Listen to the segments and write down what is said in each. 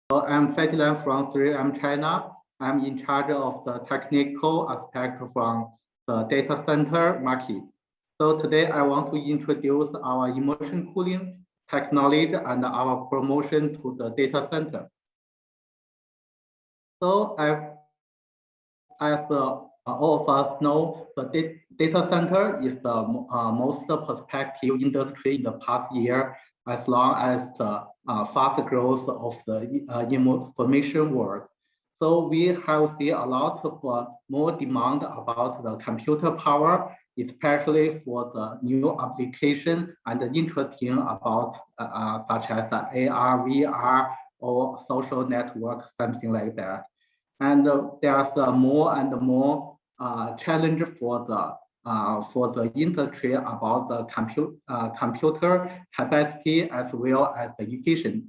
So I'm Feddy LAN from 3M China. I'm in charge of the technical aspect from the data center market. So today I want to introduce our immersion cooling technology and our promotion to the data center. So as all of us know, the data center is the most prospective industry in the past year, as long as the fast growth of the information world. So we have seen a lot of more demand about the computer power, especially for the new application and interesting about such as AR, VR, or social network, something like that. And there's more and more challenge for the industry about the computer capacity as well as the efficient.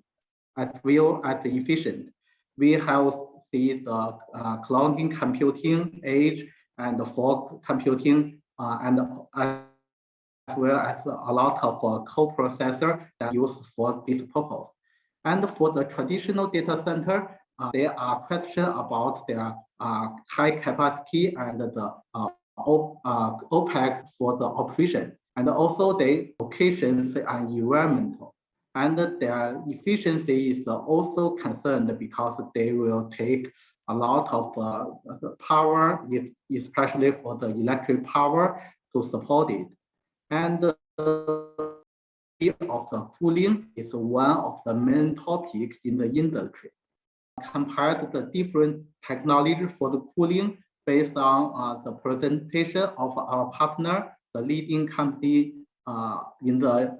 We have seen the cloud computing age and the fog computing and as well as a lot of coprocessor that used for this purpose. And for the traditional data center, there are questions about their high capacity and the OPEX for the operation, and also the locations and environmental. And their efficiency is also concerned because they will take a lot of power, especially for the electric power, to support it. And of the cooling is one of the main topics in the industry. Compared the different technology for the cooling based on the presentation of our partner, the leading company in the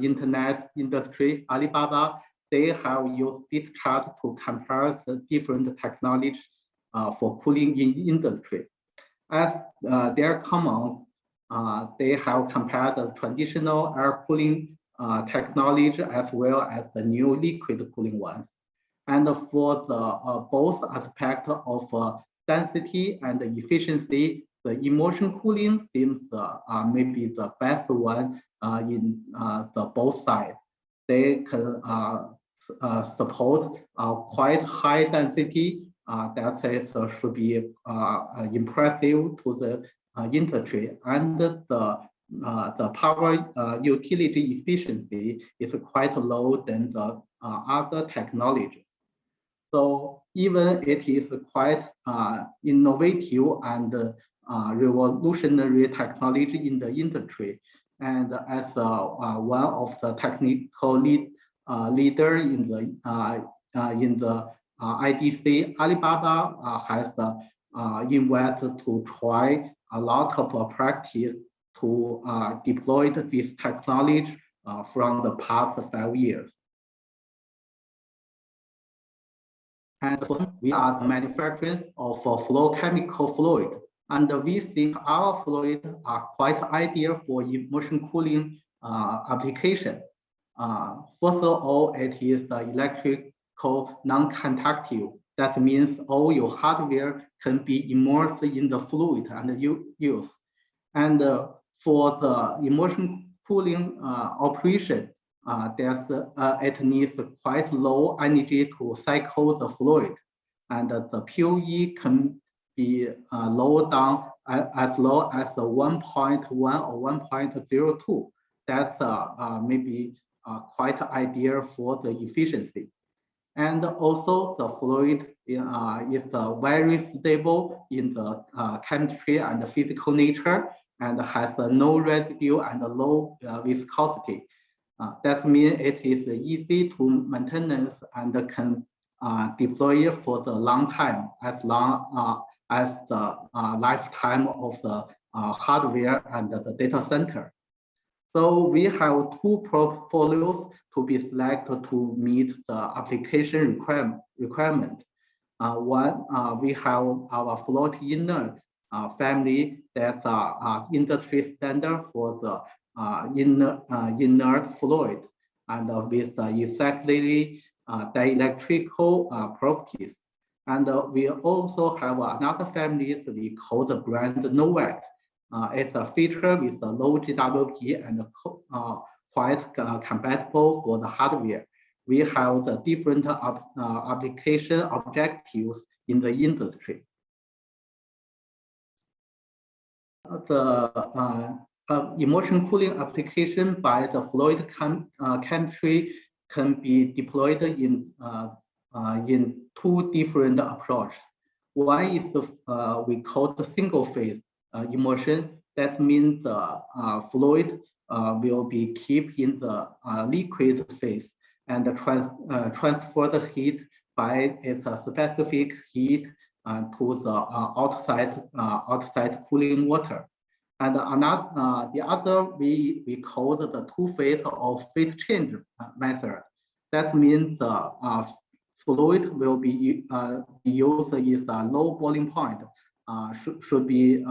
internet industry, Alibaba. They have used this chart to compare the different technologies for cooling in industry. As their comments, they have compared the traditional air cooling technology as well as the new liquid cooling ones. And for the both aspect of density and efficiency, the immersion cooling seems maybe the best one in the both sides. They can support quite high density that is should be impressive to the industry, and the power utility efficiency is quite low than the other technologies. So even it is quite innovative and revolutionary technology in the industry, and as one of the technical leader in the IDC, Alibaba has invested to try a lot of practice to deploy this technology from the past 5 years. And we are the manufacturer of flow chemical fluid, and we think our fluid are quite ideal for immersion cooling application. First of all, it is the electrical non-conductive. That means all your hardware can be immersed in the fluid and use. And for the immersion cooling operation, it needs quite low energy to cycle the fluid, and the PUE can be low down as low as 1.1 or 1.02. That's maybe quite ideal for the efficiency. And also the fluid is very stable in the chemistry and the physical nature, and has no residue and low viscosity. That means it is easy to maintenance and can deploy for the long time, as long as the lifetime of the hardware and the data center. So we have two portfolios to be selected to meet the application requirement. One, we have our float inert family. That's industry standard for the inert fluid, and with exactly dielectrical properties. And we also have another family we call the brand Novak. It's a feature with a low GWP and quite compatible for the hardware. we have the different application objectives in the industry. The immersion cooling application by the fluid chemistry can be deployed in two different approaches. One is we call the single phase immersion. That means the fluid will be kept in the liquid phase and transfer the heat by its specific heat to the outside cooling water. And the other we call the two-phase or phase change method. That means the fluid will be used is a low boiling point, should be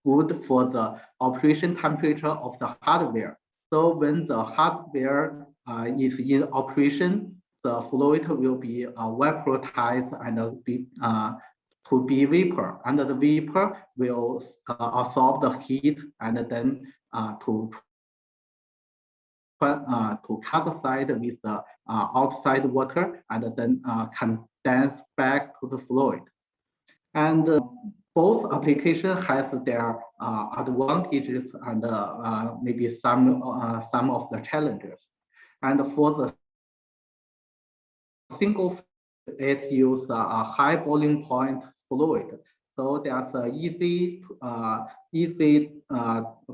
good for the operation temperature of the hardware. So when the hardware is in operation, the fluid will be vaporized and be to be vapor, and the vapor will absorb the heat and then to cut the side with the outside water and then condense back to the fluid. And both applications has their advantages and maybe some of the challenges. And for the single, it uses a high boiling point fluid, so there's easy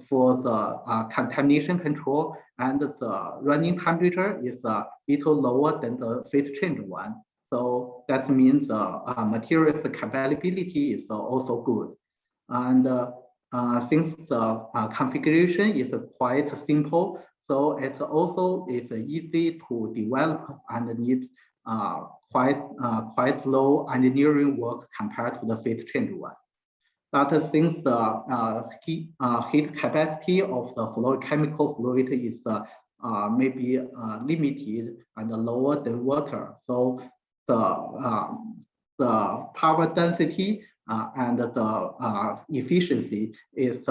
for the contamination control, and the running temperature is a little lower than the phase change one. So that means the materials compatibility is also good. And since the configuration is quite simple, so it also is easy to develop and need quite low engineering work compared to the phase change one. But since the heat capacity of the chemical fluid is maybe limited and lower than water, so the power density and the efficiency is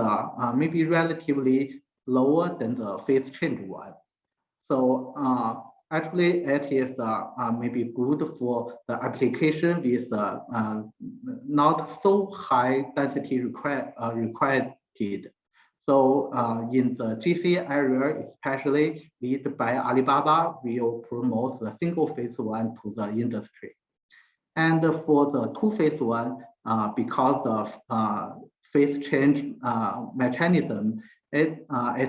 maybe relatively lower than the phase change one. So actually, it is maybe good for the application with not so high density required. So in the GC area, especially led by Alibaba, will promote the single phase one to the industry. And for the two phase one, because of phase change mechanism, its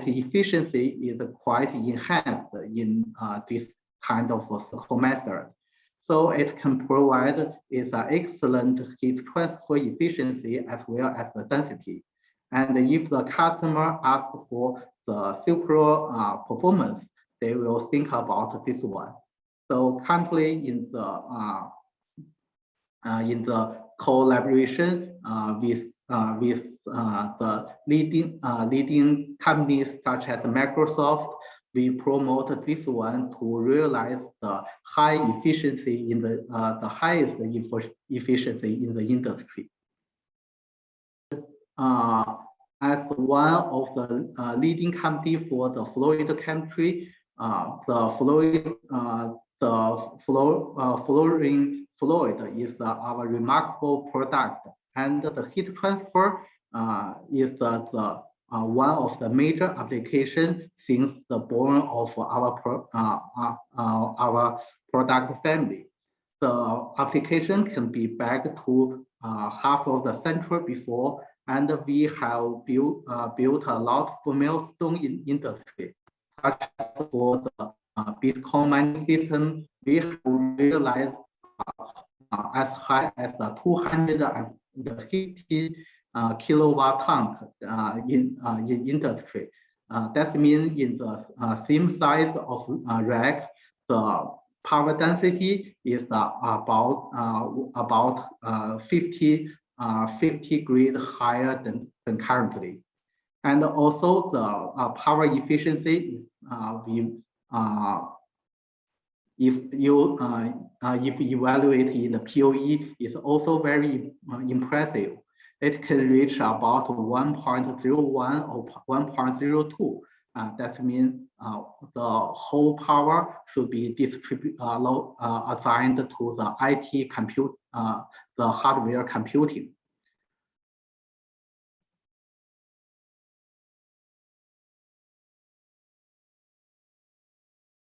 efficiency is quite enhanced in this kind of cycle method. So it can provide its excellent heat transfer efficiency as well as the density. And if the customer asks for the super performance, they will think about this one. So currently in the collaboration with the leading companies such as Microsoft, we promote this one to realize the high efficiency in the highest efficiency in the industry. As one of the leading company for the fluid chemistry, fluorine fluid is our remarkable product, and the heat transfer is one of the major applications since the born of our product family. The application can be back to half of the century before, and we have built a lot for milestone in industry, such as for the Bitcoin mining system. We have realized as high as 250 kilowatt tank in industry. That means in the same size of rack, the power density is about 50 grade higher than currently. And also the power efficiency is if you evaluate in the POE, is also very impressive. It can reach about 1.01 or 1.02. That means the whole power should be assigned to the IT compute, the hardware computing.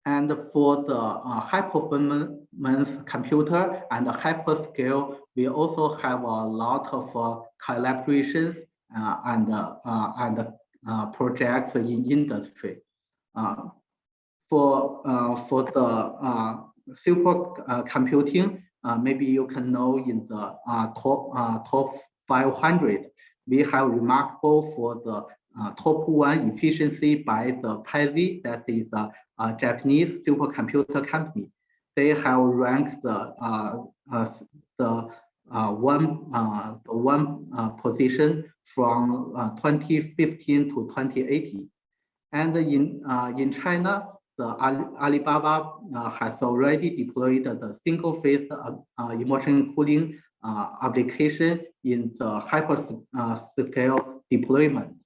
And for the high performance computer and the hyperscale, we also have a lot of collaborations and projects in industry. For the super computing, maybe you can know in the top 500, we have remarkable for the top 1 efficiency by the PESI, that is a Japanese supercomputer company. They have ranked the one position from 2015 to 2018. And in China, the Alibaba has already deployed the single-phase immersion cooling application in the hyperscale deployment.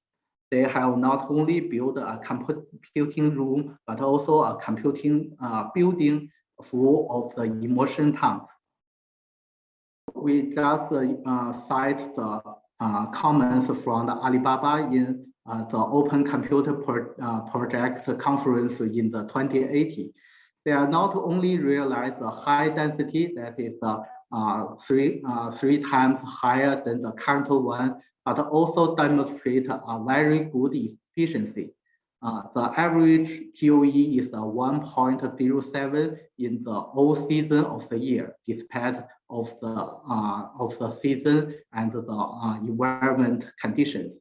They have not only built a computing room, but also a computing building full of the immersion tanks. We just cite the comments from the Alibaba in the Open Computer Project conference in the 2018. They are not only realize the high density, that is three times higher than the current one, but also demonstrate a very good efficiency. The average PoE is 1.07 in the all season of the year, despite of the season and the environment conditions.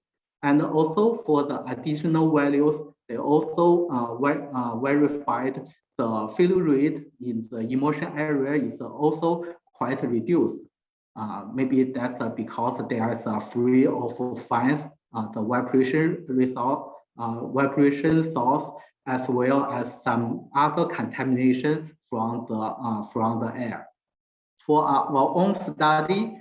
And also for the additional values, they also verified the failure rate in the immersion area is also quite reduced. Maybe that's because there is a free of fines, the vibration source, as well as some other contamination from the air. For our own study,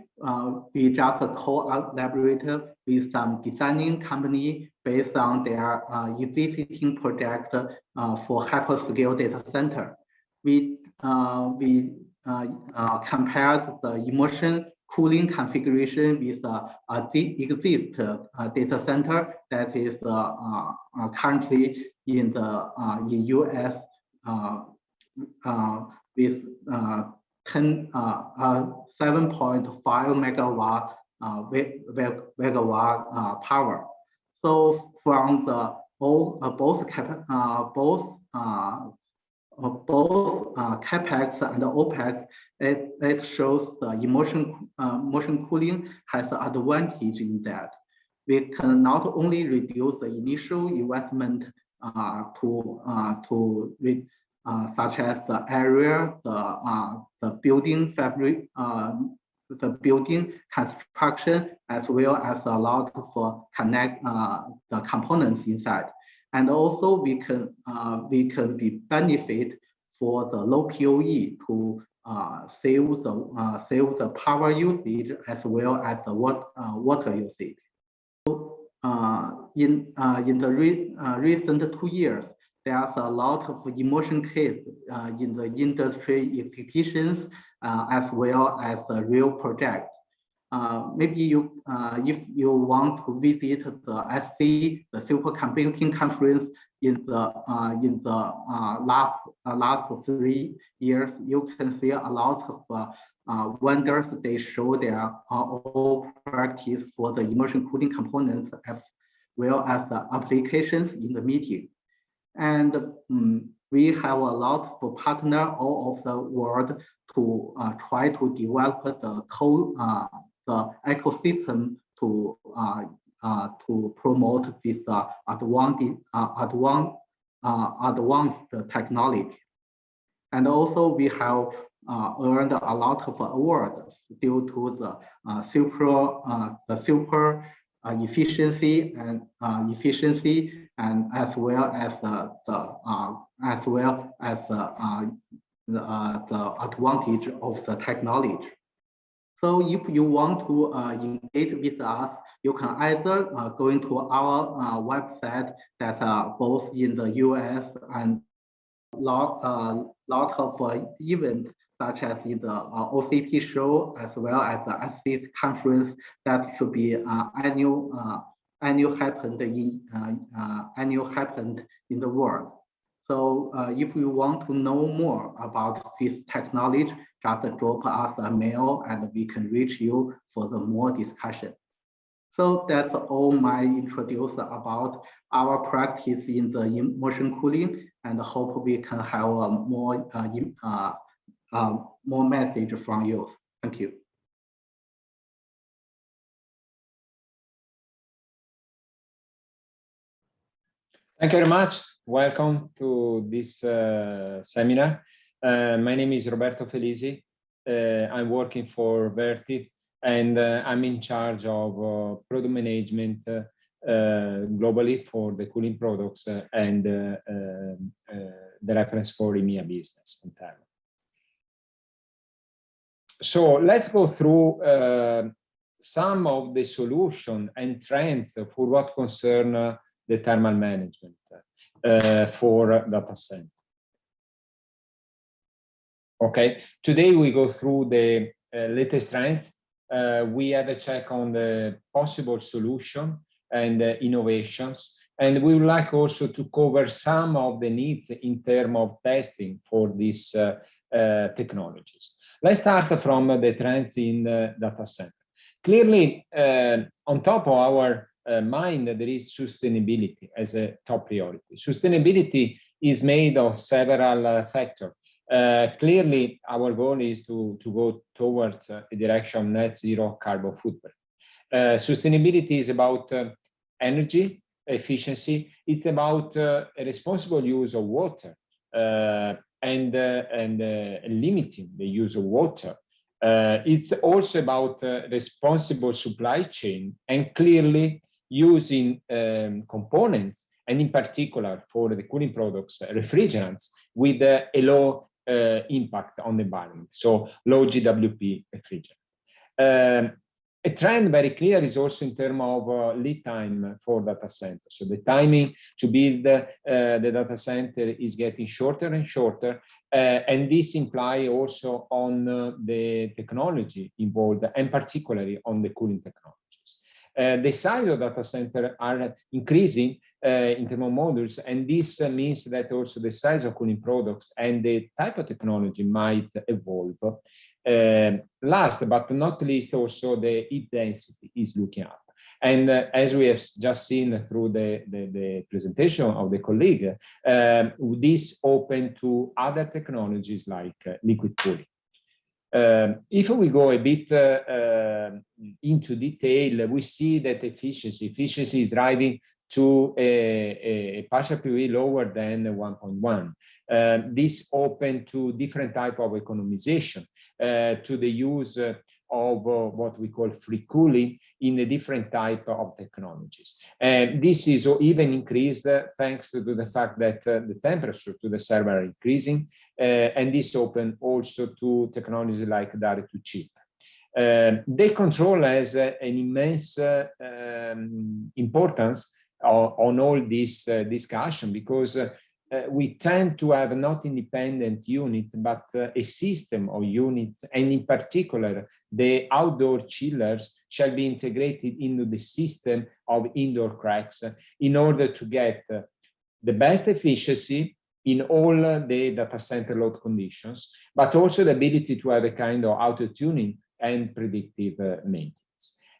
we just collaborated with some designing company based on their existing project for hyperscale data center. We compared the immersion cooling configuration with exist data center that is currently in US with 7.5 megawatt power. So from the both capex and opex, it shows the immersion cooling has an advantage in that we can not only reduce the initial investment such as the area, the building fabric, the building construction, as well as a lot of connect the components inside. And also we can be benefit for the low PoE to save the power usage as well as the water usage. So, in the recent 2 years, there's a lot of immersion case in the industry executions as well as the real project. Maybe you, if you want to visit the SC, the supercomputing conference in the last 3 years, you can see a lot of vendors. They show their all practice for the immersion cooling components as well as the applications in the meeting. And we have a lot of partners all over the world to try to develop the code, the ecosystem to promote this advanced technology. And also we have earned a lot of awards due to the super efficiency and as well as the advantage of the technology. So if you want to engage with us, You can either go into our website that both in the US and lot of events such as in the OCP show as well as the SC's conference that should be annual happened in the world. So if you want to know more about this technology, just drop us a mail and we can reach you for the more discussion. So that's all my introduce about our practice in the immersion cooling, and hope we can have more message from you. Thank you. Thank you very much. Welcome to this seminar. My name is Roberto FELISI. I'm working for Vertiv, and I'm in charge of product management globally for the cooling products and the reference for EMEA business. So let's go through some of the solution and trends for what concern the thermal management for data center. Okay, today we go through the latest trends. We have a check on the possible solution and innovations, and we would like also to cover some of the needs in terms of testing for these technologies. Let's start from the trends in data center. Clearly, on top of our mind, there is sustainability as a top priority. Sustainability is made of several factors. Clearly, our goal is to go towards a direction of net zero carbon footprint. Sustainability is about energy efficiency. It's about a responsible use of water and limiting the use of water. It's also about responsible supply chain and clearly using components, and in particular for the cooling products, refrigerants, with a low impact on the environment, so low GWP refrigerant. A trend very clear is also in terms of lead time for data centers. So the timing to build the data center is getting shorter and shorter, and this implies also on the technology involved, and particularly on the cooling technologies. The size of data center are increasing in terms of modules, and this means that also the size of cooling products and the type of technology might evolve. Last but not least, also the heat density is looking up. And as we have just seen through the presentation of the colleague, this open to other technologies like liquid cooling. If we go a bit into detail, we see that efficiency is driving to a partial PV lower than 1.1. This open to different type of economization, to the use of what we call free cooling in a different type of technologies. And this is even increased thanks to the fact that the temperature to the server are increasing, and this open also to technology like direct to chip. The control has an immense importance on all this discussion, because we tend to have not independent unit, but a system of units, and in particular, the outdoor chillers shall be integrated into the system of indoor cracks in order to get the best efficiency in all the data center load conditions, but also the ability to have a kind of auto-tuning and predictive maintenance.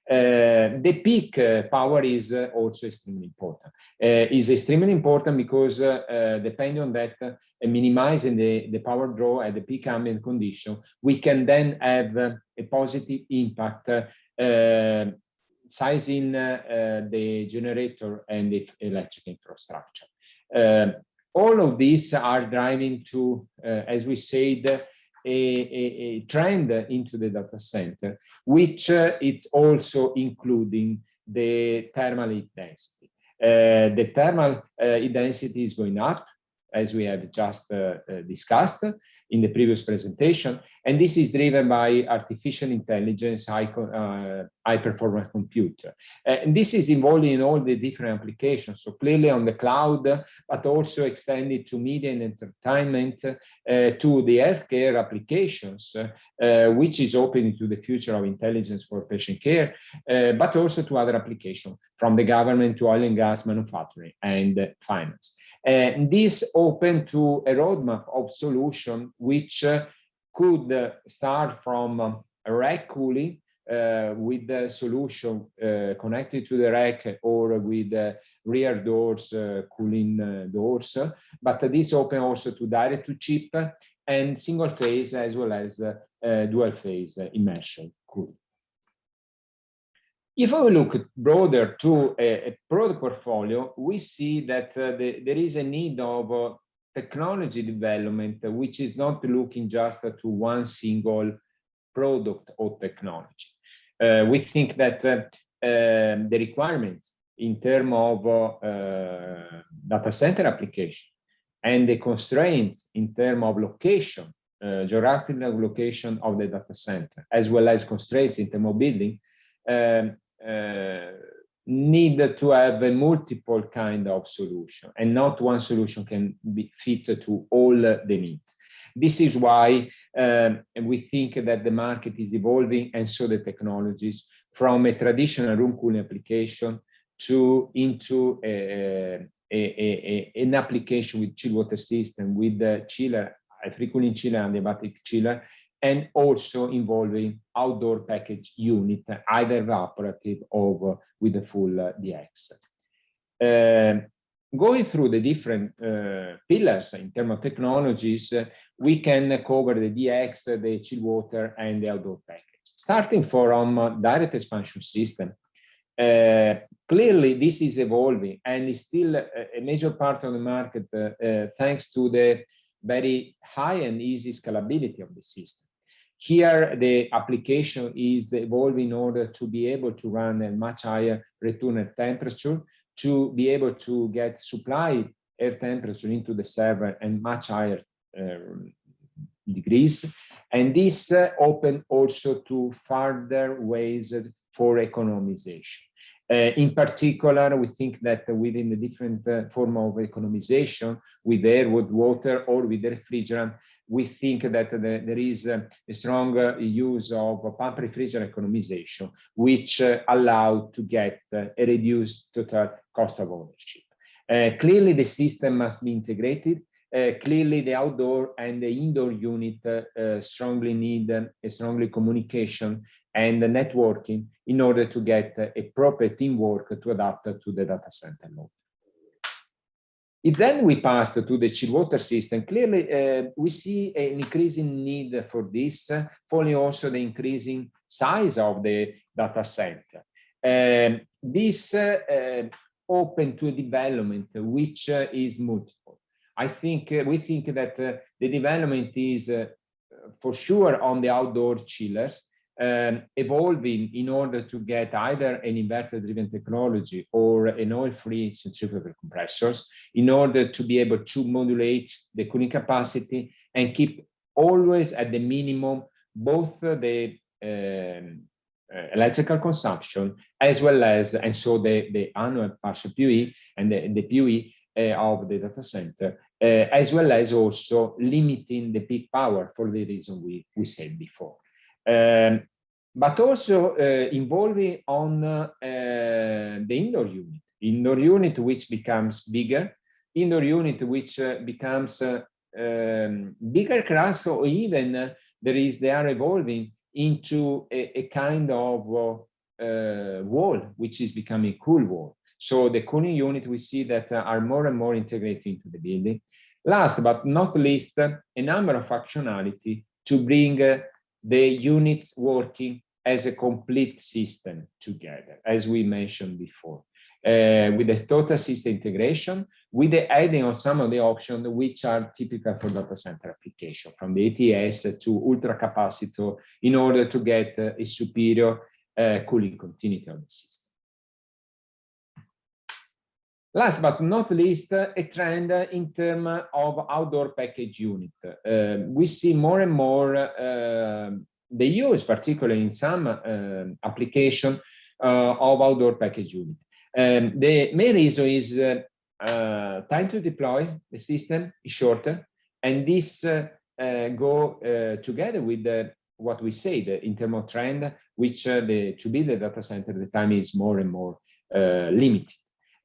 The peak power is also extremely important. Is extremely important because depending on that, minimizing the power draw at the peak ambient condition, we can then have a positive impact sizing the generator and the electric infrastructure. All of these are driving to, as we said, a trend into the data center, which it's also including the thermal heat density. The thermal heat density is going up as we have just discussed in the previous presentation. And this is driven by artificial intelligence, high-performance computer. And this is involved in all the different applications. So clearly on the cloud, but also extended to media and entertainment, to the healthcare applications, which is open to the future of intelligence for patient care, but also to other applications, from the government to oil and gas, manufacturing, and finance. And this open to a roadmap of solution which could start from a rack cooling with the solution connected to the rack, or with rear doors, cooling doors. But this open also to direct to chip and single phase, as well as dual phase immersion cooling. If we look broader to a product portfolio, we see that there is a need of technology development, which is not looking just to one single product or technology. We think that the requirements in terms of data center application and the constraints in terms of location, geographical location of the data center, as well as constraints in terms of building, need to have a multiple kind of solution, and not one solution can be fit to all the needs. This is why we think that the market is evolving, and so the technologies, from a traditional room cooling application into an application with chill water system, with the chiller, a free cooling chiller, and adiabatic chiller, and also involving outdoor package unit, either evaporative or with the full DX. Going through the different pillars in terms of technologies, we can cover the DX, the chill water, and the outdoor package. Starting from direct expansion system, clearly this is evolving and is still a major part of the market, thanks to the very high and easy scalability of the system. Here, the application is evolving in order to be able to run a much higher return air temperature, to be able to get supply air temperature into the server and much higher degrees. And this open also to further ways for economization. In particular, we think that within the different form of economization, with air, with water, or with refrigerant, we think that there is a strong use of pump refrigerant economization, which allow to get a reduced total cost of ownership. Clearly, the system must be integrated. Clearly, the outdoor and the indoor unit strongly need a strongly communication and networking in order to get a proper teamwork to adapt to the data center load. If then we pass to the chill water system, clearly we see an increasing need for this, following also the increasing size of the data center. This open to development, which is multiple. I think we think that the development is for sure on the outdoor chillers, evolving in order to get either an inverter-driven technology or an oil-free centrifugal compressors, in order to be able to modulate the cooling capacity and keep always at the minimum both the electrical consumption, as well as, and so the annual partial PUE and the PUE of the data center, as well as also limiting the peak power for the reason we said before. But also involving on the indoor unit which becomes bigger, indoor unit which becomes bigger class, or even they are evolving into a kind of wall, which is becoming cool wall. So the cooling unit, we see that are more and more integrated into the building. Last but not least, a number of functionality to bring the units working as a complete system together, as we mentioned before, with the total system integration, with the adding of some of the options which are typical for data center application, from the ATS to ultra capacitor, in order to get a superior cooling continuity of the system. Last but not least, a trend in terms of outdoor package unit. We see more and more the use, particularly in some application, of outdoor package unit. The main reason is time to deploy the system is shorter, and this go together with what we say, the in terms of trend, which to build a data center, the time is more and more limited.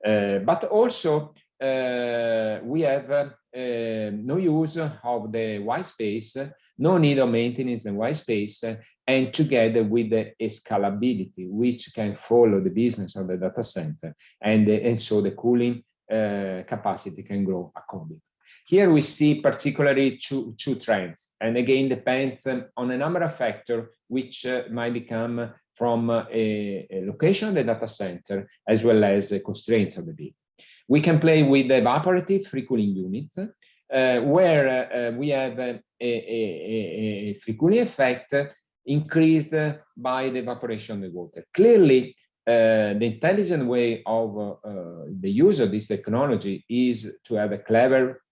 But also we have no use of the white space, no need of maintenance and white space, and together with the scalability, which can follow the business of the data center, and so the cooling capacity can grow accordingly. Here we see particularly two trends, and again depends on a number of factors which might become from a location of the data center as well as the constraints of the building. We can play with the evaporative free cooling units, where we have a free cooling effect increased by the evaporation of the water. Clearly, the intelligent way of the use of this technology is to have a clever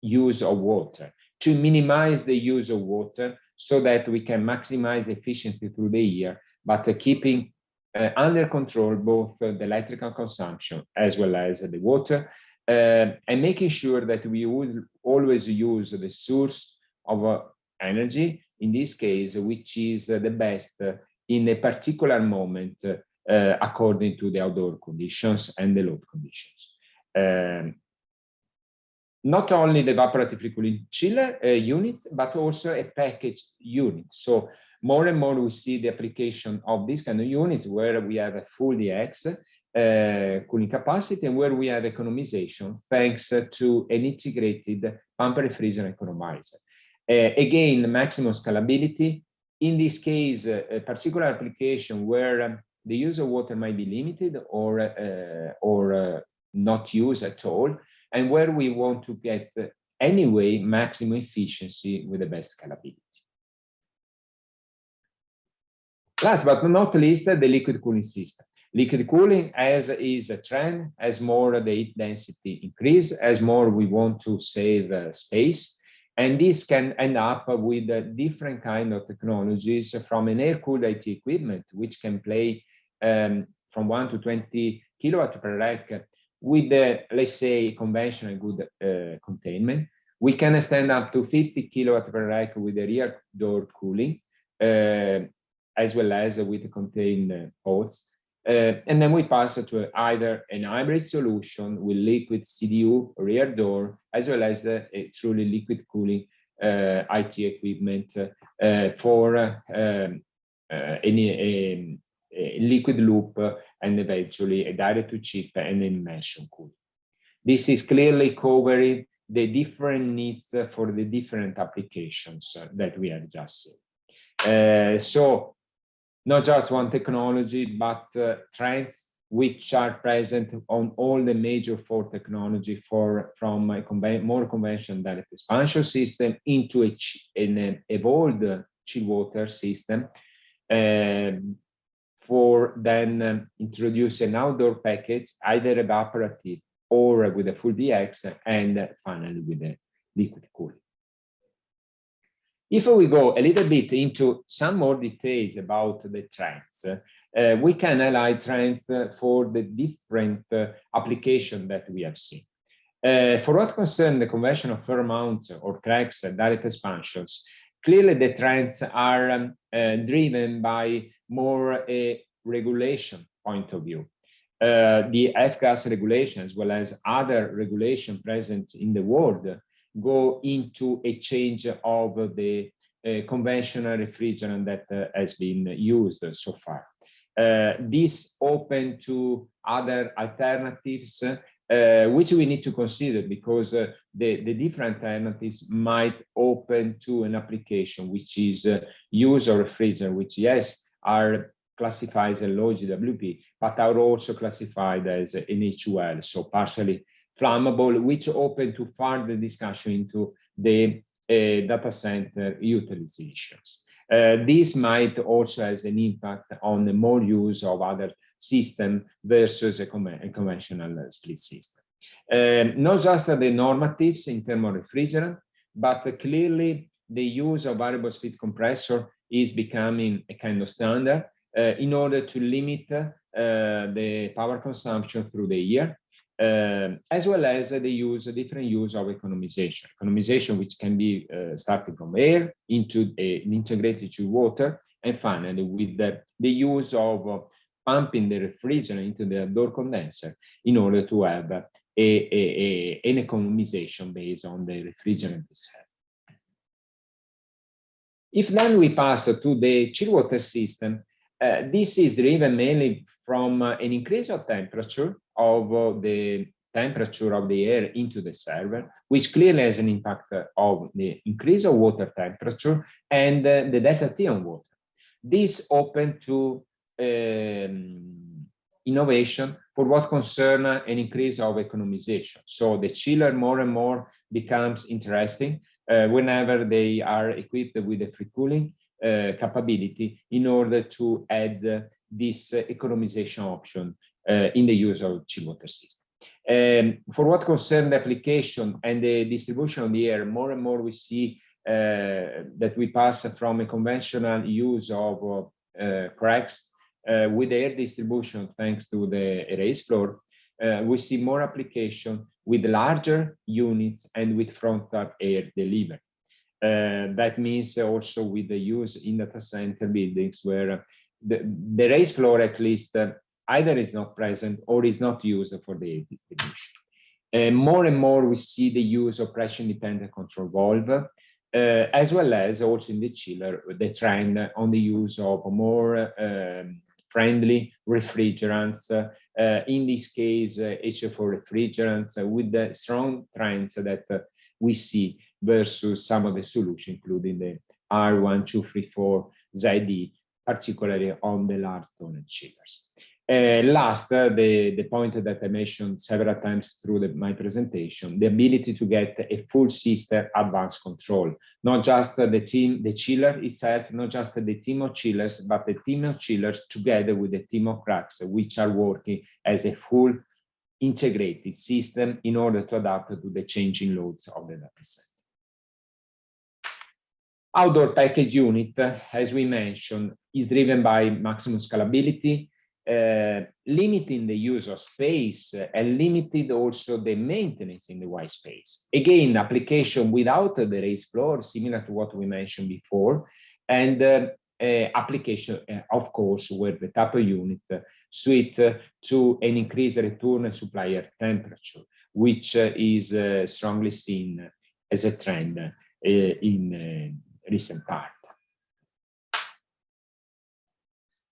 use of water, to minimize the use of water so that we can maximize efficiency through the year, but keeping under control both the electrical consumption as well as the water, and making sure that we will always use the source of energy, in this case, which is the best in a particular moment according to the outdoor conditions and the load conditions. Not only the evaporative free cooling chiller units, but also a package unit. So more and more we see the application of these kind of units where we have a full DX cooling capacity and where we have economization thanks to an integrated pump refrigerant economizer. Again, maximum scalability. In this case, a particular application where the use of water might be limited or not used at all, and where we want to get anyway maximum efficiency with the best scalability. Last but not least, the liquid cooling system. Liquid cooling, as is a trend, as more the heat density increase, as more we want to save space, and this can end up with different kind of technologies, from an air-cooled IT equipment, which can play from 1 to 20 kilowatt per rack, with the, let's say, conventional good containment. We can extend up to 50 kilowatt per rack with the rear door cooling, as well as with the contained pods. And then we pass to either an hybrid solution with liquid CDU rear door, as well as a truly liquid cooling IT equipment for any liquid loop, and eventually a direct-to-chip and an immersion cooling. This is clearly covering the different needs for the different applications that we have just seen. So not just one technology, but trends which are present on all the major 4 technology from a more conventional direct expansion system into an evolved chill water system, for then introduce an outdoor package, either evaporative or with a full DX, and finally with the liquid cooling. If we go a little bit into some more details about the trends, we can highlight trends for the different applications that we have seen. For what concerns the conventional firm mount or cracks and direct expansions, clearly the trends are driven by more a regulation point of view. The F-gas regulation, as well as other regulation present in the world, go into a change of the conventional refrigerant that has been used so far. This open to other alternatives, which we need to consider, because the different alternatives might open to an application which is use of refrigerant, which yes, are classified as a low GWP, but are also classified as an HUL, so partially flammable, which open to further discussion into the data center utilizations. This might also have an impact on the more use of other system versus a conventional split system. Not just the normatives in terms of refrigerant, but clearly the use of variable speed compressor is becoming a kind of standard in order to limit the power consumption through the year, as well as the different use of economization. Economization, which can be starting from air into integrated to water, and finally with the use of pumping the refrigerant into the outdoor condenser in order to have an economization based on the refrigerant itself. If then we pass to the chill water system, this is driven mainly from an increase of temperature of the temperature of the air into the server, which clearly has an impact of the increase of water temperature and the delta T on water. This open to innovation for what concern an increase of economization. So the chiller more and more becomes interesting whenever they are equipped with a free cooling capability in order to add this economization option in the use of chill water system. For what concerns the application and the distribution of the air, more and more we see that we pass from a conventional use of cracks with air distribution thanks to the raised floor. We see more application with larger units and with frontal air delivery. That means also with the use in data center buildings where the raised floor at least either is not present or is not used for the air distribution. More and more we see the use of pressure independent control valve, as well as also in the chiller, the trend on the use of more friendly refrigerants, in this case HFO refrigerants, with the strong trends that we see versus some of the solutions, including the R1234 ZD, particularly on the large tonnage chillers. Last, the point that I mentioned several times through my presentation, the ability to get a full system advanced control, not just the chiller itself, not just the team of chillers, but the team of chillers together with the team of cracks, which are working as a full integrated system in order to adapt to the changing loads of the data center. Outdoor package unit, as we mentioned, is driven by maximum scalability, limiting the use of space and limited also the maintenance in the white space. Again, application without the raised floor, similar to what we mentioned before, and application, of course, where the type of unit suit to an increased return and supply air temperature, which is strongly seen as a trend in recent part.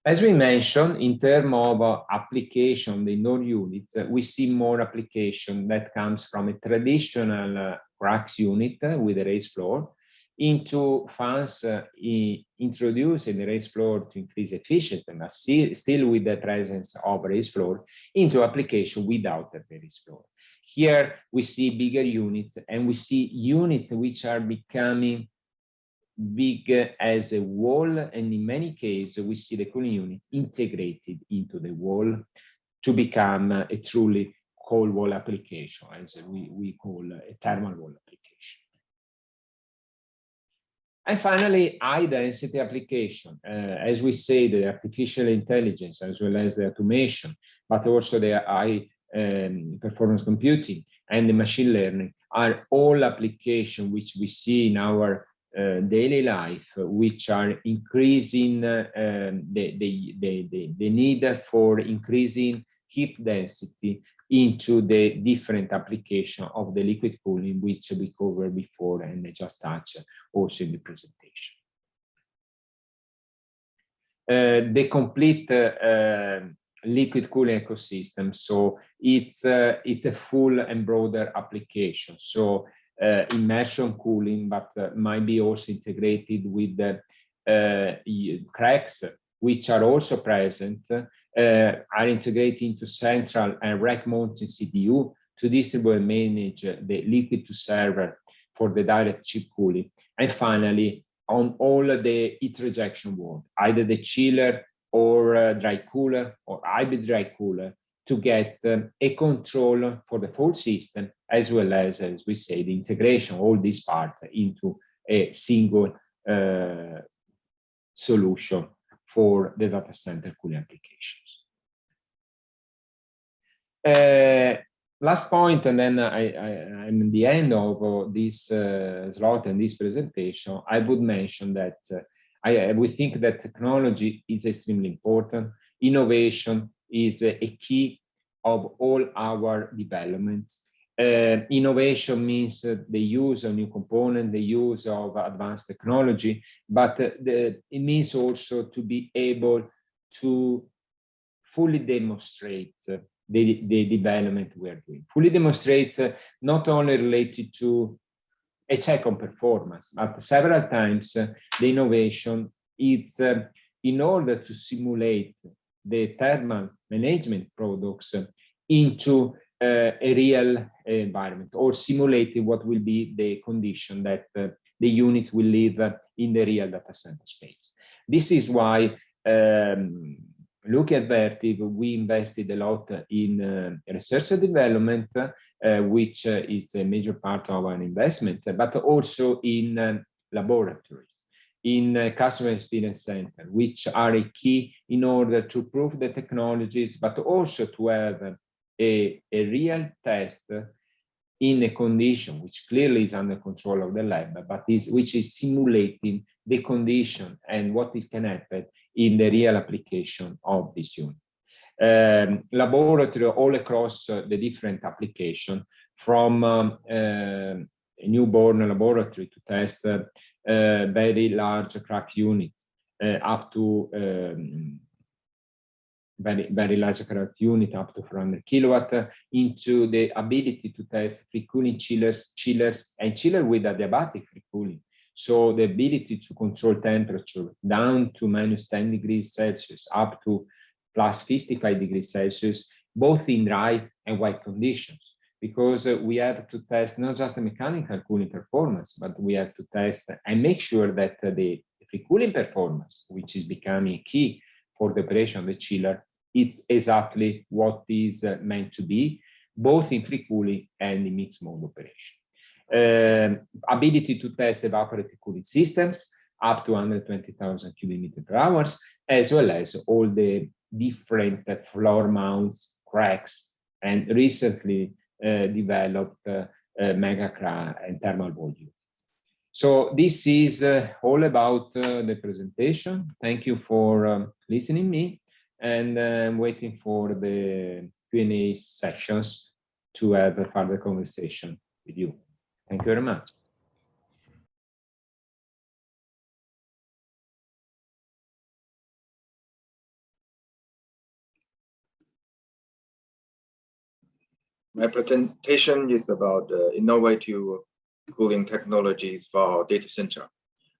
As we mentioned, in terms of application, the indoor units, we see more application that comes from a traditional racks unit with a raised floor into fans introducing the raised floor to increase efficiency, but still with the presence of raised floor into application without the raised floor. Here we see bigger units, and we see units which are becoming big as a wall, and in many cases we see the cooling unit integrated into the wall to become a truly cold wall application, as we call a thermal wall application. And finally, high density application, as we say, the artificial intelligence as well as the automation, but also the high performance computing and the machine learning are all applications which we see in our daily life, which are increasing the need for increasing heat density into the different application of the liquid cooling, which we covered before and I just touched also in the presentation. The complete liquid cooling ecosystem, so it's a full and broader application. So immersion cooling, but might be also integrated with the cracks, which are also present, are integrated into central and rack mounted CDU to distribute and manage the liquid to server for the direct chip cooling. And finally, on all the heat rejection world, either the chiller or dry cooler or hybrid dry cooler to get a control for the full system, as well as we say, the integration of all these parts into a single solution for the data center cooling applications. Last point, and then I'm at the end of this slot and this presentation. I would mention that we think that technology is extremely important. Innovation is a key of all our developments. Innovation means the use of new components, the use of advanced technology, but it means also to be able to fully demonstrate the development we are doing. Fully demonstrates not only related to a check on performance, but several times the innovation is in order to simulate the thermal management products into a real environment, or simulating what will be the condition that the unit will live in the real data center space. This is why look at Vertiv, we invested a lot in research and development, which is a major part of our investment, but also in laboratories, in customer experience center, which are a key in order to prove the technologies, but also to have a real test in a condition which clearly is under control of the lab, but which is simulating the condition and what can happen in the real application of this unit. Laboratory all across the different application, from a newborn laboratory to test very large crack units up to very large crack unit up to 400 kilowatt, into the ability to test free cooling chillers, and chiller with adiabatic free cooling. So the ability to control temperature down to -10 degrees Celsius up to +55 degrees Celsius, both in dry and wet conditions, because we have to test not just the mechanical cooling performance, but we have to test and make sure that the free cooling performance, which is becoming key for the operation of the chiller, it's exactly what is meant to be, both in free cooling and in mixed mode operation. Ability to test evaporative cooling systems up to 120,000 cubic meters per hour, as well as all the different floor mounts, cracks, and recently developed mega crack and thermal wall units. So this is all about the presentation. Thank you for listening me, and I'm waiting for the Q&A sessions to have a further conversation with you. Thank you very much. My presentation is about innovative cooling technologies for data center.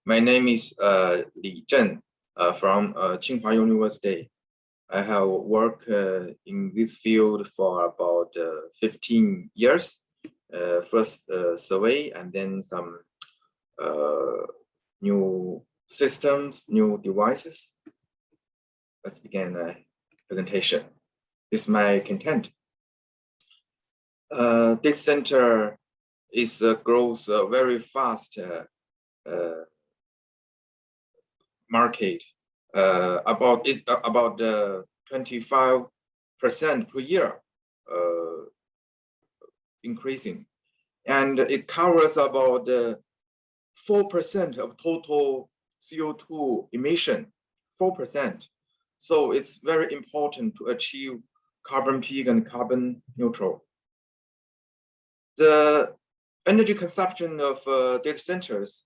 My name is Zhen Li from Tsinghua University. I have worked in this field for about 15 years. First survey, and then some new systems, new devices. Let's begin a presentation. This is my content. Data center is grows very fast market. About 25% per year increasing, and it covers about 4% of total CO2 emission, 4%. So it's very important to achieve carbon peak and carbon neutral. The energy consumption of data centers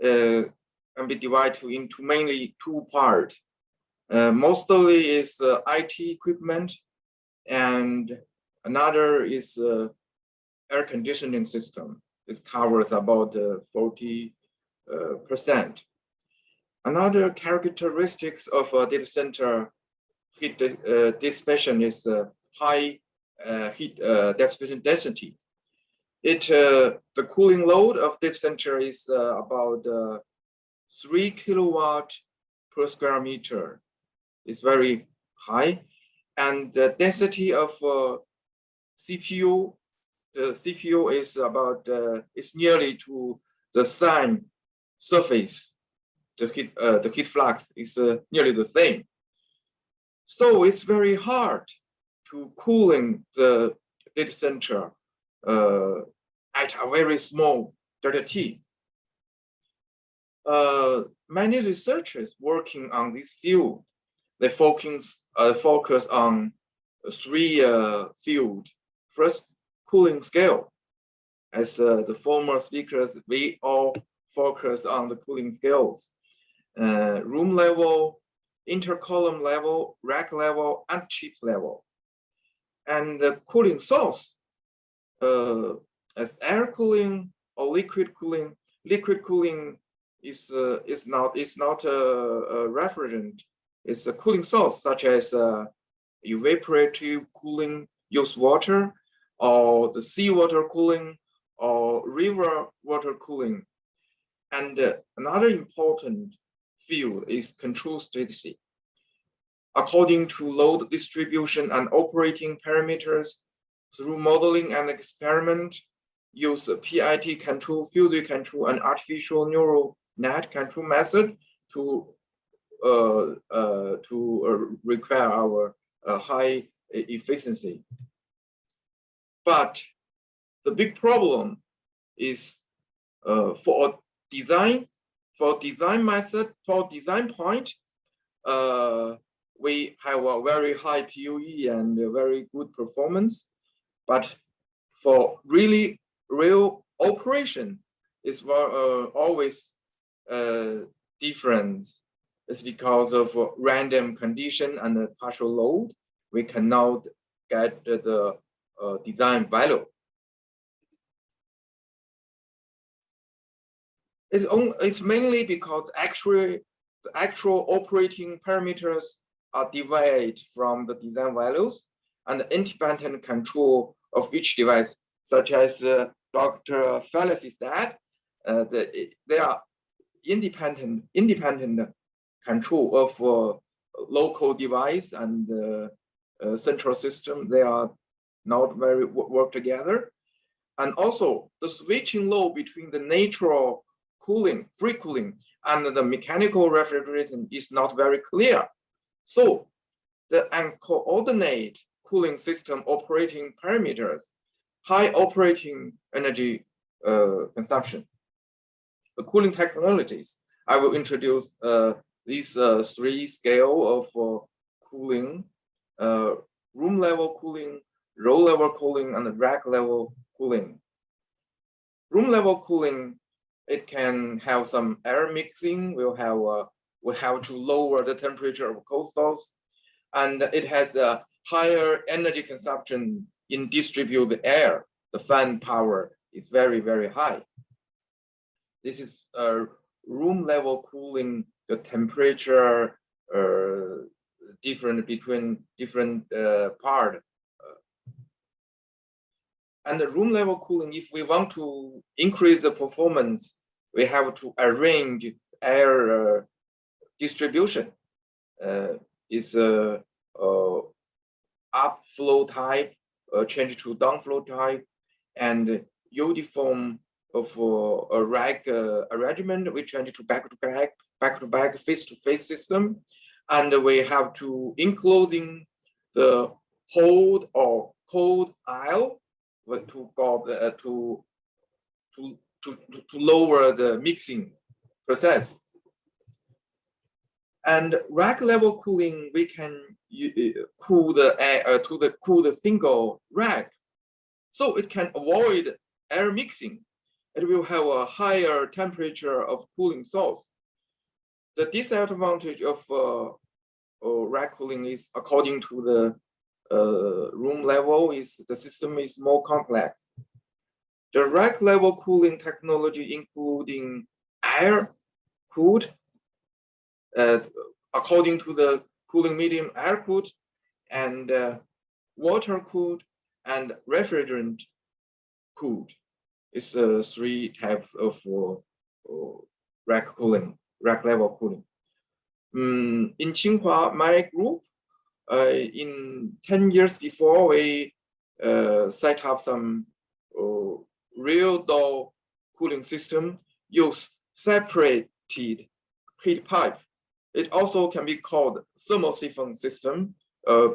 can be divided into mainly two parts. Mostly is IT equipment, and another is air conditioning system. It covers about 40%. Another characteristics of a data center heat dissipation is high heat dissipation density. The cooling load of data center is about 3 kilowatt per square meter. is very high, and the density of CPU, the CPU is about is nearly to the same surface. The heat flux is nearly the same. So it's very hard to cooling the data center at a very small delta T. Many researchers working on this field, they focus on three fields. First, cooling scale. As the former speakers, we all focus on the cooling scales. Room level, intercolumn level, rack level, and chip level. And the cooling source, as air cooling or liquid cooling. Liquid cooling is not a refrigerant. It's a cooling source, such as evaporative cooling, use water, or the seawater cooling, or river water cooling. And another important field is control strategy. According to load distribution and operating parameters, through modeling and experiment, use PIT control, field control, and artificial neural net control method to require our high efficiency. But the big problem is for design method, for design point, we have a very high PUE and a very good performance, but for real operation, it's always different. It's because of random condition and partial load. We cannot get the design value. It's mainly because the actual operating parameters are derived from the design values and the independent control of each device, such as Dr. FELISI said, they are independent control of local device and central system. They are not very work together. And also the switching load between the natural cooling, free cooling, and the mechanical refrigeration is not very clear. So the uncoordinated cooling system operating parameters, high operating energy consumption. The cooling technologies, I will introduce these three scale of cooling: room level cooling, row level cooling, and rack level cooling. Room level cooling, it can have some air mixing. We have to lower the temperature of cold source, and it has a higher energy consumption in distributed air. The fan power is very, very high. This is room level cooling. The temperature different between different part. And the room level cooling, if we want to increase the performance, we have to arrange air distribution. Is upflow type, change to downflow type, and uniform of a rack arrangement. We change to back-to-back, face-to-face system, and we have to enclosing the hold or cold aisle to lower the mixing process. And rack level cooling, we can cool the air cool the single rack, so it can avoid air mixing. It will have a higher temperature of cooling source. The disadvantage of rack cooling is, according to the room level, is the system is more complex. The rack level cooling technology, including air cooled, according to the cooling medium, air cooled, and water cooled, and refrigerant cooled. It's three types of rack level cooling. In Tsinghua, my group, in 10 years before, we set up some real door cooling system, use separated heat pipe. It also can be called thermosiphon system,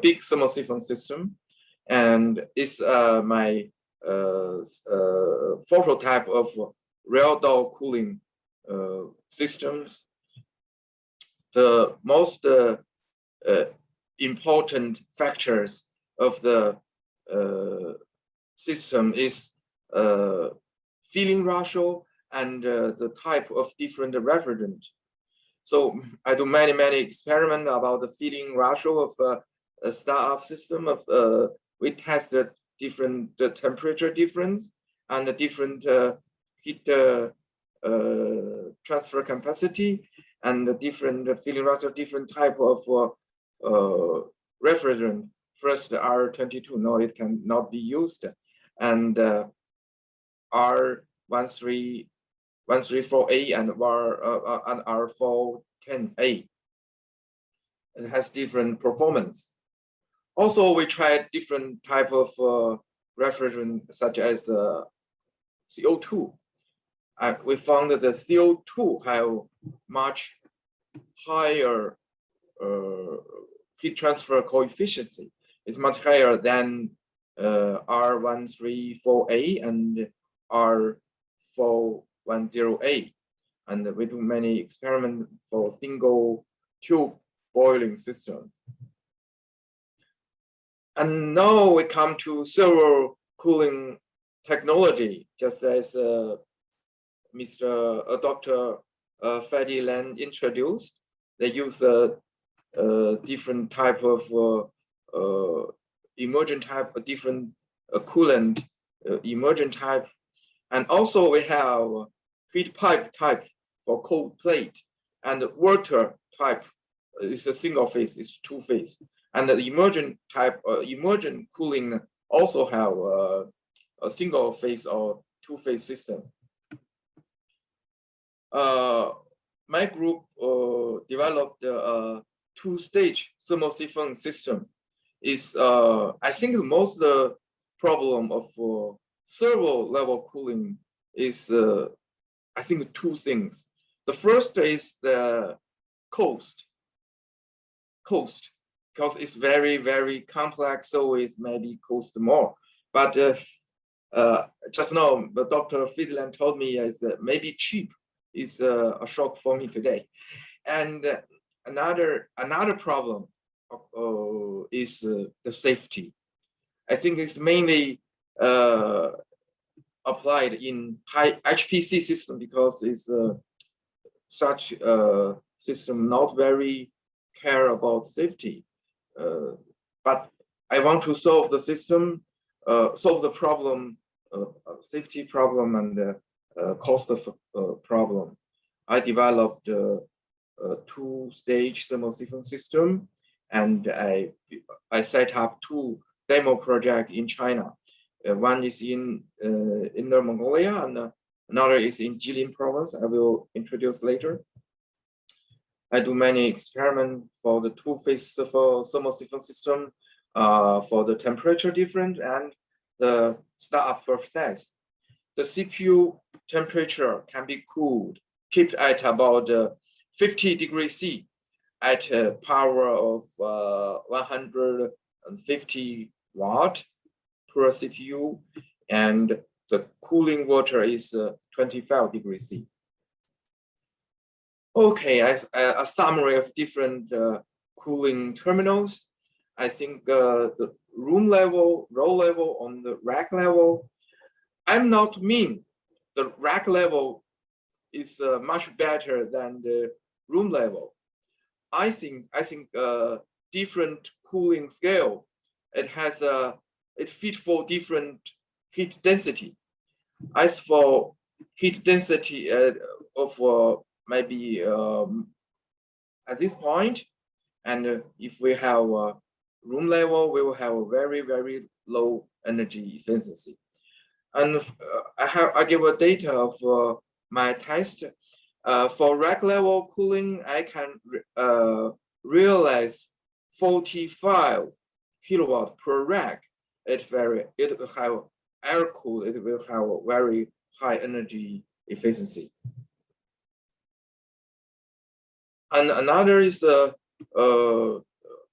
big thermosiphon system, and it's my prototype of real door cooling systems. The most important factors of the system is filling ratio and the type of different refrigerant. So I do many experiments about the filling ratio of a startup system. We tested different temperature difference and the different heat transfer capacity and the different filling ratio, different type of refrigerant. First R22, no, it cannot be used, and R134A and R410A. It has different performance. Also, we tried different type of refrigerant, such as CO2. We found that the CO2 have much higher heat transfer coefficient. It's much higher than R134A and R410A. And we do many experiments for single tube boiling systems. And now we come to server cooling technology, just as Dr. Feddy LAN introduced. They use a different type of immersion type, a different coolant immersion type. And also we have heat pipe type for cold plate, and water type is a single phase, it's two phase. And the immersion type, immersion cooling also have a single phase or two phase system. My group developed a two-stage thermosiphon system. Is I think the most problem of server level cooling is I think two things. The first is the cost, because it's very complex, so it maybe cost more. But just now, Dr. Feddy LAN told me is maybe cheap is a shock for me today. And another problem is the safety. I think it's mainly applied in high HPC system because it's such a system not very care about safety. But I want to solve the system, solve the problem, safety problem and cost of problem. I developed a two-stage thermosiphon system, and I set up two demo projects in China. One is in Inner Mongolia, and another is in Jilin province. I will introduce later. I do many experiments for the two-phase thermosiphon system, for the temperature difference and the startup process. The CPU temperature can be cooled, kept at about 50 degrees C at a power of 150 watt per CPU, and the cooling water is 25 degrees C. Okay, a summary of different cooling terminals. I think the room level, row level, on the rack level, I'm not mean. The rack level is much better than the room level. I think different cooling scale. It has it fit for different heat density. As for heat density of maybe at this point, and if we have room level, we will have a very low energy efficiency. And I give a data of my test. For rack level cooling, I can realize 45 kilowatt per rack. It will have air cooled. It will have a very high energy efficiency. And another is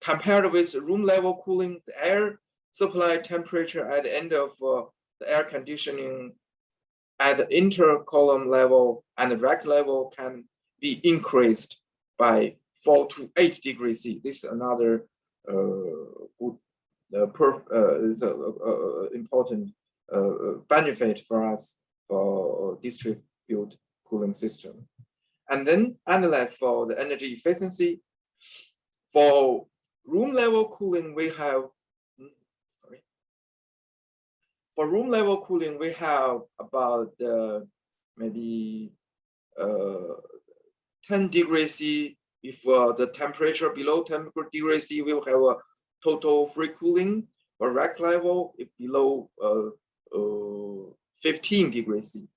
compared with room level cooling, the air supply temperature at the end of the air conditioning at the inter-column level and the rack level can be increased by 4 to 8 degrees C. This is another good, important benefit for us for distributed cooling system. And then analyze for the energy efficiency. For room level cooling, we have about maybe 10 degrees C. If the temperature below 10 degrees C, we will have a total free cooling. For rack level, if below 15 degrees C.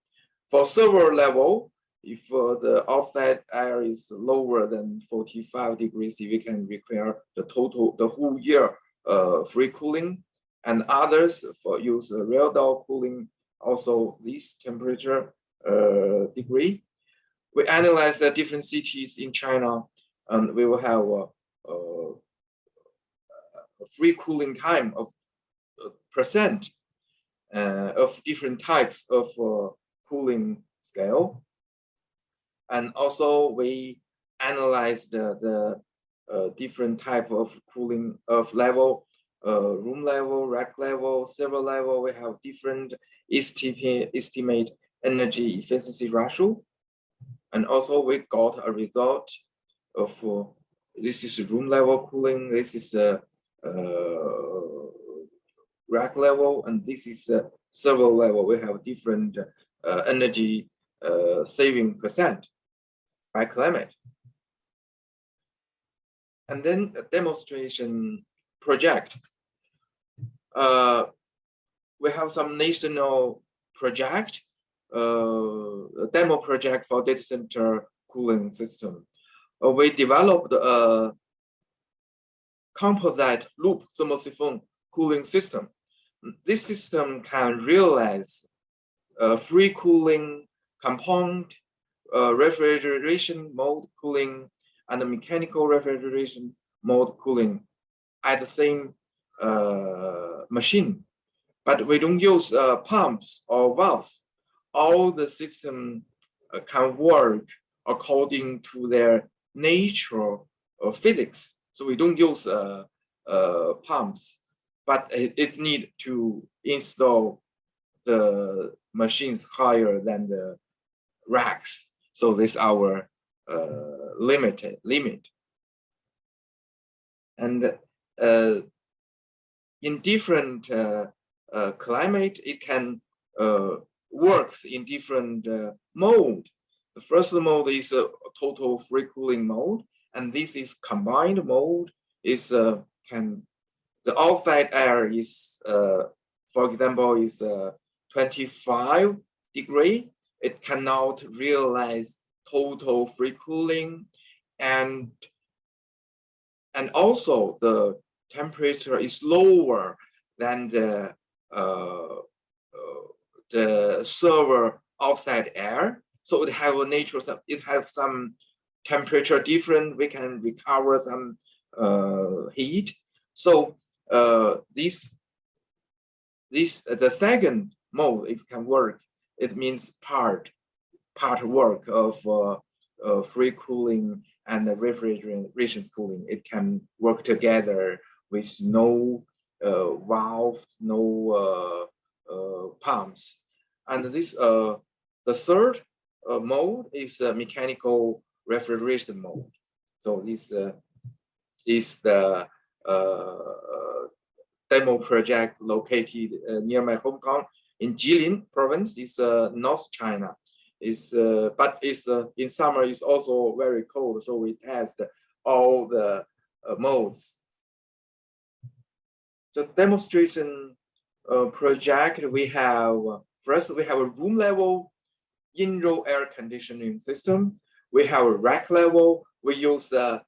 For server level, if the outside air is lower than 45 degrees C, we can require the whole year free cooling. And others for use real door cooling, also this temperature degree. We analyze the different cities in China, and we will have a free cooling time of percent of different types of cooling scale. And also we analyze the different type of cooling of level, room level, rack level, server level. We have different estimate energy efficiency ratio. And also we got a result of this is room level cooling, this is rack level, and this is server level. We have different energy saving percent by climate. And then a demonstration project. We have some national project, a demo project for data center cooling system. We developed a composite loop thermosiphon cooling system. This system can realize free cooling, compound refrigeration mode cooling, and the mechanical refrigeration mode cooling at the same machine. But we don't use pumps or valves. All the system can work according to their nature of physics. So we don't use pumps, but it need to install the machines higher than the racks. So this is our limit. And in different climate, it can works in different mode. The first mode is a total free cooling mode, and this is combined mode. Is the outside air is for example is 25 degrees. It cannot realize total free cooling, and also the temperature is lower than the server outside air. So it have a nature. It has some temperature different. We can recover some heat. So the second mode, it can work. It means part work of free cooling and the refrigeration cooling. It can work together with no valves, no pumps. And this the third mode is mechanical refrigeration mode. So this is the demo project located near my hometown in Jilin province. Is North China. But it's in summer it's also very cold. So we test all the modes. The demonstration project we have first we have a room level in-row air conditioning system. We have a rack level. We use a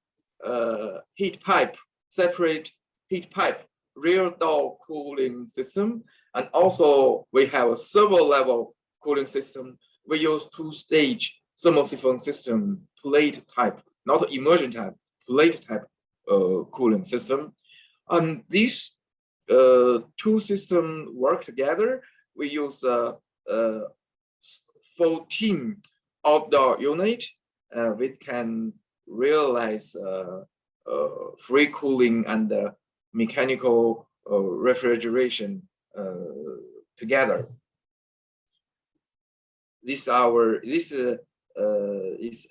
heat pipe, separate heat pipe, rear door cooling system. And also we have a server level cooling system. We use two-stage thermosiphon system, plate type, not immersion type, plate type cooling system. And these two systems work together. We use 14 outdoor unit, which can realize free cooling and mechanical refrigeration together. This is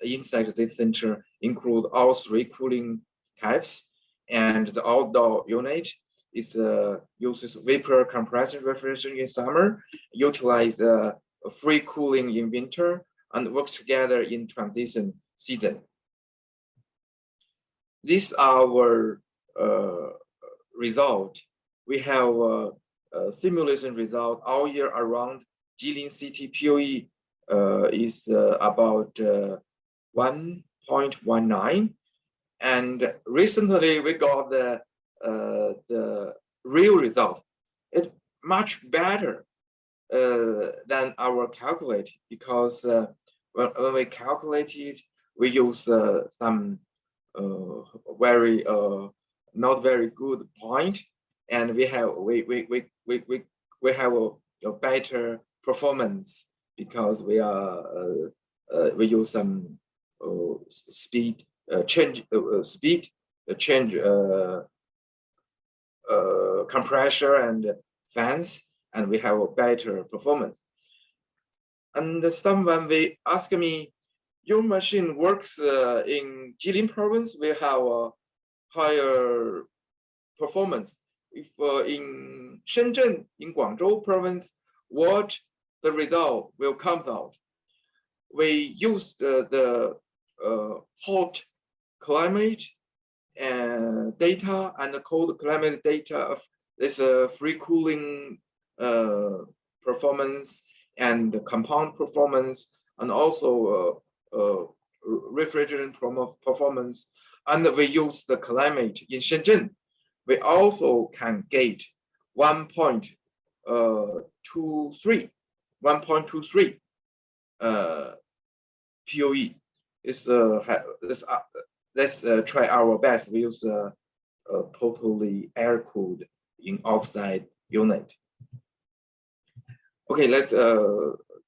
inside data center include all three cooling types, and the outdoor unit is uses vapor compression refrigeration in summer, utilize free cooling in winter, and works together in transition season. This our result. We have a simulation result all year around. Jilin City POE is about 1.19, and recently we got the real result. It's much better than our calculate, because when we calculate it, we use some very not very good point, and we have a better performance because we use some speed change compressor and fans, and we have a better performance. And someone they ask me, your machine works in Jilin province, we have a higher performance. If in Shenzhen, in Guangzhou province, what the result will come out? We use the hot climate and data and the cold climate data of this free cooling performance and compound performance, and also refrigerant performance. And we use the climate in Shenzhen. We also can get 1.23 POE. Let's try our best. We use totally air-cooled in outside unit. Okay, let's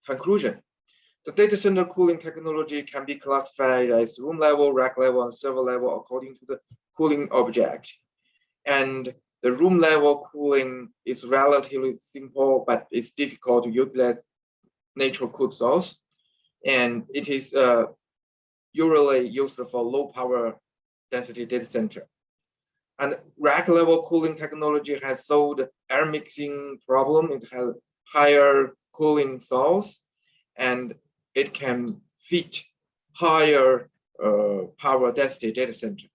conclusion. The data center cooling technology can be classified as room level, rack level, and server level according to the cooling object. And the room level cooling is relatively simple, but it's difficult to utilize natural cooled source. And it is usually used for low power density data center. And rack level cooling technology has solved air mixing problem. It has higher cooling source, and it can fit higher power density data center.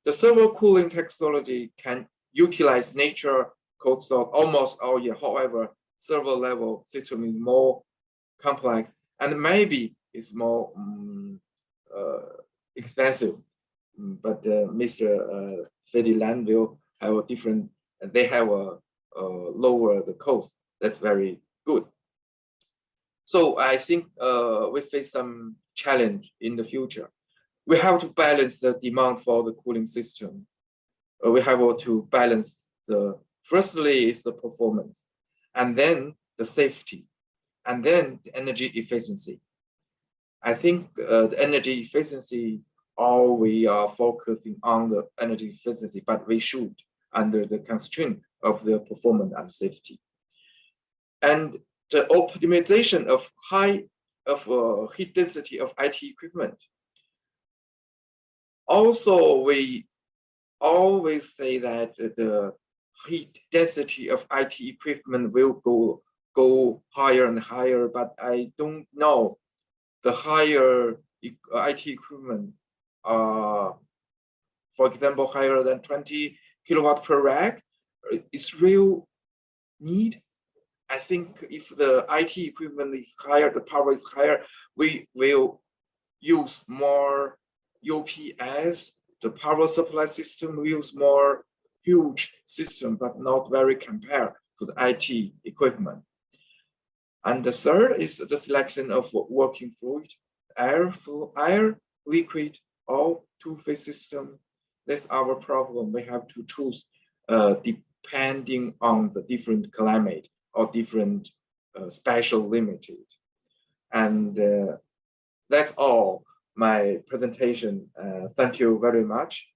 The server cooling technology can utilize nature cold source almost all year. However, server level system is more complex and maybe it's more expensive. But Mr. Feddy LAN will have a different, they have a lower the cost. That's very good. So I think we face some challenge in the future. We have to balance the demand for the cooling system. We have to balance firstly is the performance, and then the safety, and then the energy efficiency. I think the energy efficiency, all we are focusing on the energy efficiency, but we should under the constraint of the performance and safety. And the optimization of heat density of IT equipment. Also, we always say that the heat density of IT equipment will go higher and higher, but I don't know the higher IT equipment, for example, higher than 20 kilowatt per rack, is real need. I think if the IT equipment is higher, the power is higher, we will use more UPS. The power supply system will use more huge system, but not very compared to the IT equipment. And the third is the selection of working fluid, air, liquid, or two-phase system. That's our problem. We have to choose depending on the different climate or different special limited. And that's all my presentation. Thank you very much.